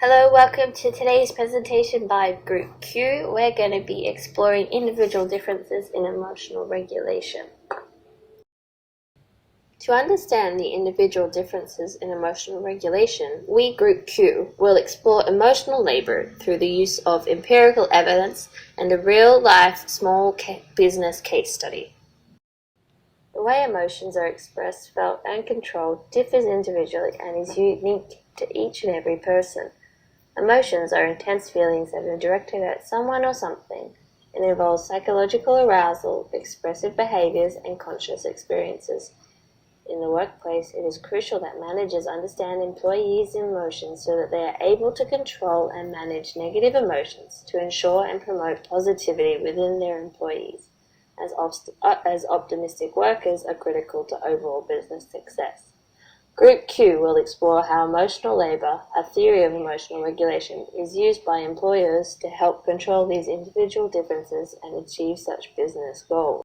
Hello, welcome to today's presentation by Group Q. We're going to be exploring individual differences in emotional regulation. To understand the individual differences in emotional regulation, we, Group Q, will explore emotional labor through the use of empirical evidence and a real-life small business case study. The way emotions are expressed, felt, and controlled differs individually and is unique to each and every person. Emotions are intense feelings that are directed at someone or something. It involves psychological arousal, expressive behaviors, and conscious experiences. In the workplace, it is crucial that managers understand employees' emotions so that they are able to control and manage negative emotions to ensure and promote positivity within their employees, as optimistic workers are critical to overall business success. Group Q will explore how emotional labor, a theory of emotional regulation, is used by employers to help control these individual differences and achieve such business goals.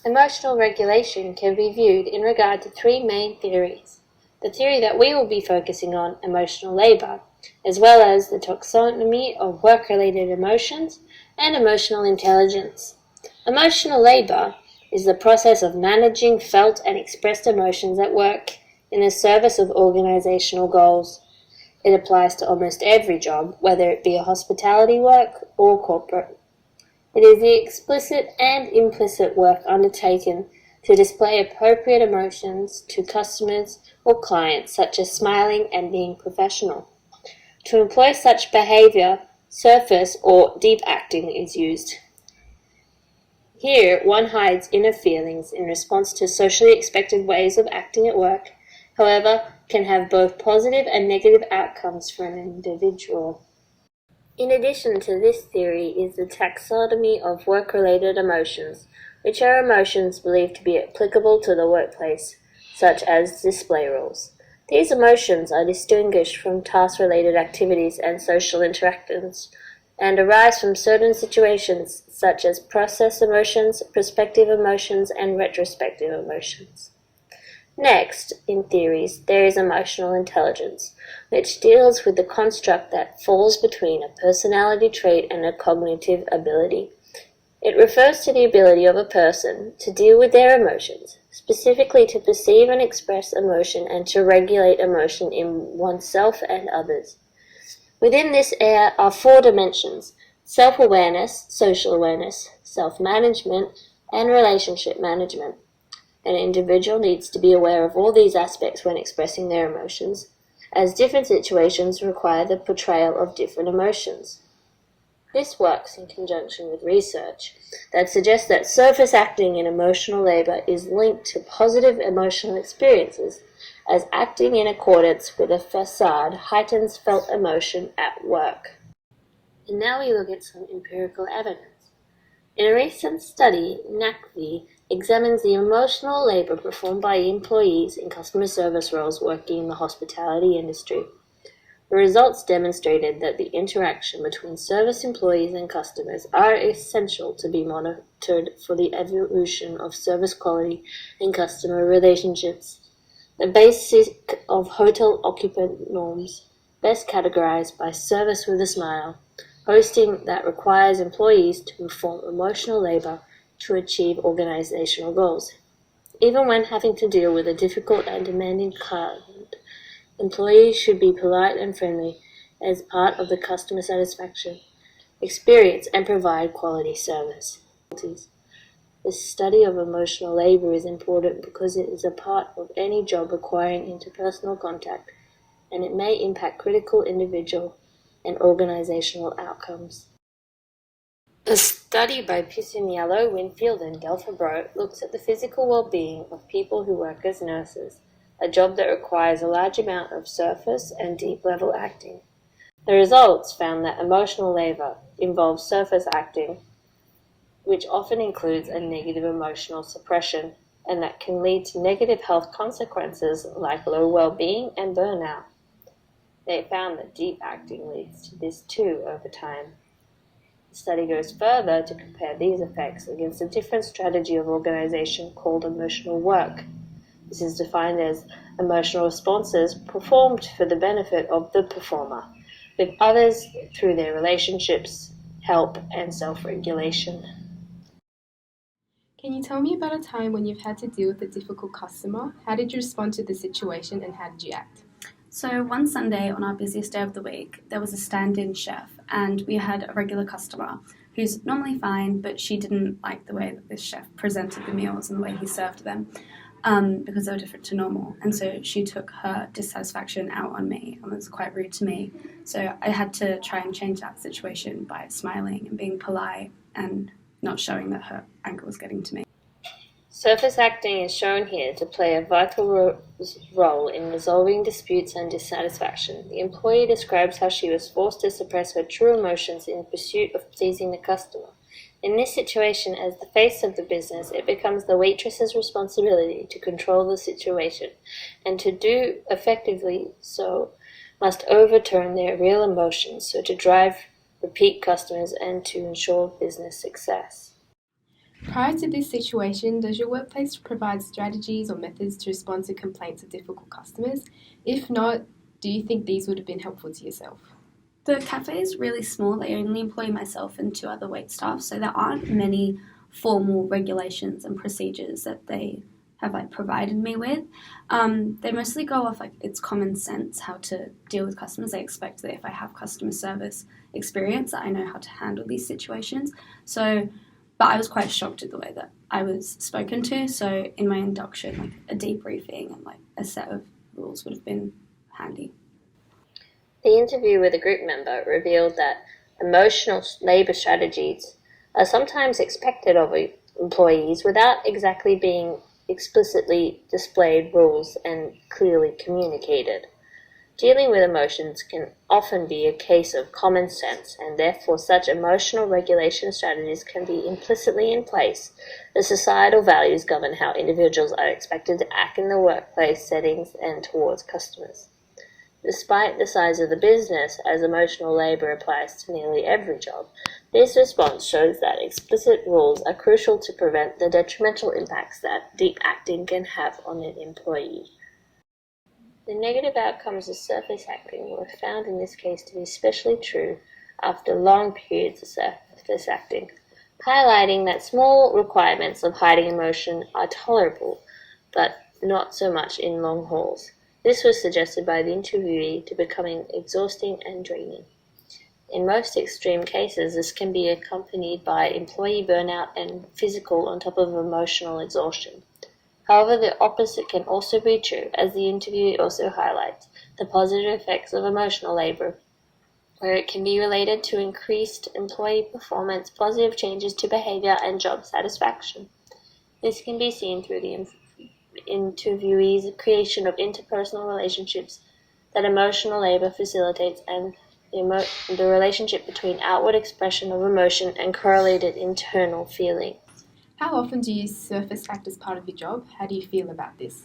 Emotional regulation can be viewed in regard to three main theories. The theory that we will be focusing on, emotional labor, as well as the taxonomy of work-related emotions and emotional intelligence. Emotional labor is the process of managing felt and expressed emotions at work in the service of organizational goals. It applies to almost every job, whether it be a hospitality work or corporate. It is the explicit and implicit work undertaken to display appropriate emotions to customers or clients, such as smiling and being professional. To employ such behavior, surface or deep acting is used. Here, one hides inner feelings in response to socially expected ways of acting at work, however, can have both positive and negative outcomes for an individual. In addition to this theory is the taxonomy of work-related emotions, which are emotions believed to be applicable to the workplace, such as display rules. These emotions are distinguished from task-related activities and social interactions, and arise from certain situations such as process emotions, prospective emotions, and retrospective emotions. Next, in theories, there is emotional intelligence, which deals with the construct that falls between a personality trait and a cognitive ability. It refers to the ability of a person to deal with their emotions, specifically to perceive and express emotion and to regulate emotion in oneself and others. Within this area are four dimensions: self-awareness, social awareness, self-management, and relationship management. An individual needs to be aware of all these aspects when expressing their emotions, as different situations require the portrayal of different emotions. This works in conjunction with research that suggests that surface acting in emotional labor is linked to positive emotional experiences, as acting in accordance with a facade heightens felt emotion at work. And now we look at some empirical evidence. In a recent study, NACV examines the emotional labor performed by employees in customer service roles working in the hospitality industry. The results demonstrated that the interaction between service employees and customers are essential to be monitored for the evolution of service quality and customer relationships. The basic of hotel occupant norms, best categorized by service with a smile, hosting that requires employees to perform emotional labor to achieve organizational goals. Even when having to deal with a difficult and demanding client, employees should be polite and friendly as part of the customer satisfaction experience and provide quality service. The study of emotional labor is important because it is a part of any job requiring interpersonal contact, and it may impact critical individual and organizational outcomes. A study by Pisaniello, Winfield, and Delfabro looks at the physical well-being of people who work as nurses, a job that requires a large amount of surface and deep-level acting. The results found that emotional labor involves surface acting, which often includes a negative emotional suppression, and that can lead to negative health consequences like low well-being and burnout. They found that deep acting leads to this too over time. The study goes further to compare these effects against a different strategy of organization called emotional work. This is defined as emotional responses performed for the benefit of the performer, with others through their relationships, help, and self-regulation. Can you tell me about a time when you've had to deal with a difficult customer? How did you respond to the situation and how did you act? So one Sunday on our busiest day of the week, there was a stand-in chef and we had a regular customer who's normally fine, but she didn't like the way that this chef presented the meals and the way he served them because they were different to normal. And so she took her dissatisfaction out on me and was quite rude to me. So I had to try and change that situation by smiling and being polite and not showing that her anger was getting to me. Surface acting is shown here to play a vital role in resolving disputes and dissatisfaction. The employee describes how she was forced to suppress her true emotions in pursuit of pleasing the customer. In this situation, as the face of the business, it becomes the waitress's responsibility to control the situation, and to do effectively so must overturn their real emotions so to drive repeat customers and to ensure business success. Prior to this situation, does your workplace provide strategies or methods to respond to complaints of difficult customers? If not, do you think these would have been helpful to yourself? The cafe is really small. They only employ myself and 2 other wait staff, so there aren't many formal regulations and procedures that they have provided me with. They mostly go off it's common sense how to deal with customers. They expect that if I have customer service experience, that I know how to handle these situations. But I was quite shocked at the way that I was spoken to. So in my induction, a debriefing and a set of rules would have been handy. The interview with a group member revealed that emotional labor strategies are sometimes expected of employees without exactly being explicitly displayed rules and clearly communicated. Dealing with emotions can often be a case of common sense, and therefore such emotional regulation strategies can be implicitly in place. The societal values govern how individuals are expected to act in the workplace settings and towards customers. Despite the size of the business, as emotional labor applies to nearly every job, this response shows that explicit rules are crucial to prevent the detrimental impacts that deep acting can have on an employee. The negative outcomes of surface acting were found in this case to be especially true after long periods of surface acting, highlighting that small requirements of hiding emotion are tolerable, but not so much in long hauls. This was suggested by the interviewee to becoming exhausting and draining. In most extreme cases, this can be accompanied by employee burnout and physical on top of emotional exhaustion. However, the opposite can also be true, as the interviewee also highlights the positive effects of emotional labor, where it can be related to increased employee performance, positive changes to behavior, and job satisfaction. This can be seen through the interviewee's creation of interpersonal relationships that emotional labor facilitates, and the relationship between outward expression of emotion and correlated internal feeling. How often do you surface act as part of your job? How do you feel about this?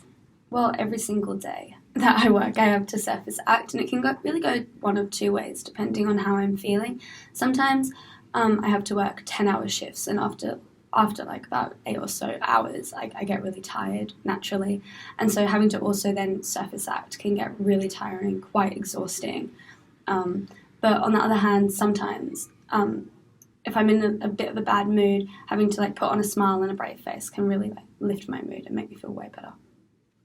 Well, every single day that I work, I have to surface act, and it can really go one of 2 ways, depending on how I'm feeling. Sometimes I have to work 10-hour shifts, and after about 8 or so hours, I get really tired naturally. And so having to also then surface act can get really tiring, quite exhausting. But on the other hand, sometimes if I'm in a bit of a bad mood, having to put on a smile and a brave face can really lift my mood and make me feel way better.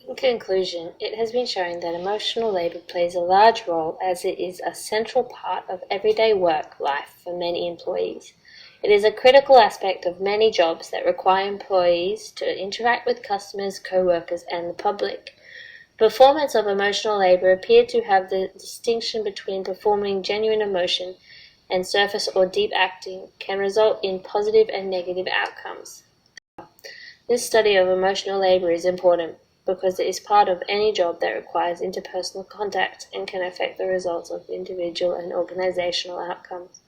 In conclusion, it has been shown that emotional labor plays a large role, as it is a central part of everyday work life for many employees. It is a critical aspect of many jobs that require employees to interact with customers, co-workers, and the public. Performance of emotional labor appear to have the distinction between performing genuine emotion and surface or deep acting can result in positive and negative outcomes. This study of emotional labor is important because it is part of any job that requires interpersonal contact and can affect the results of individual and organizational outcomes.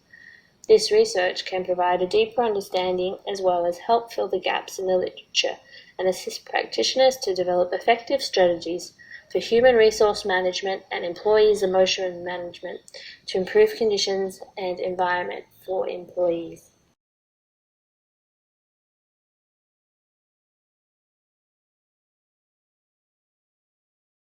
This research can provide a deeper understanding as well as help fill the gaps in the literature and assist practitioners to develop effective strategies for human resource management and employees' emotion management to improve conditions and environment for employees.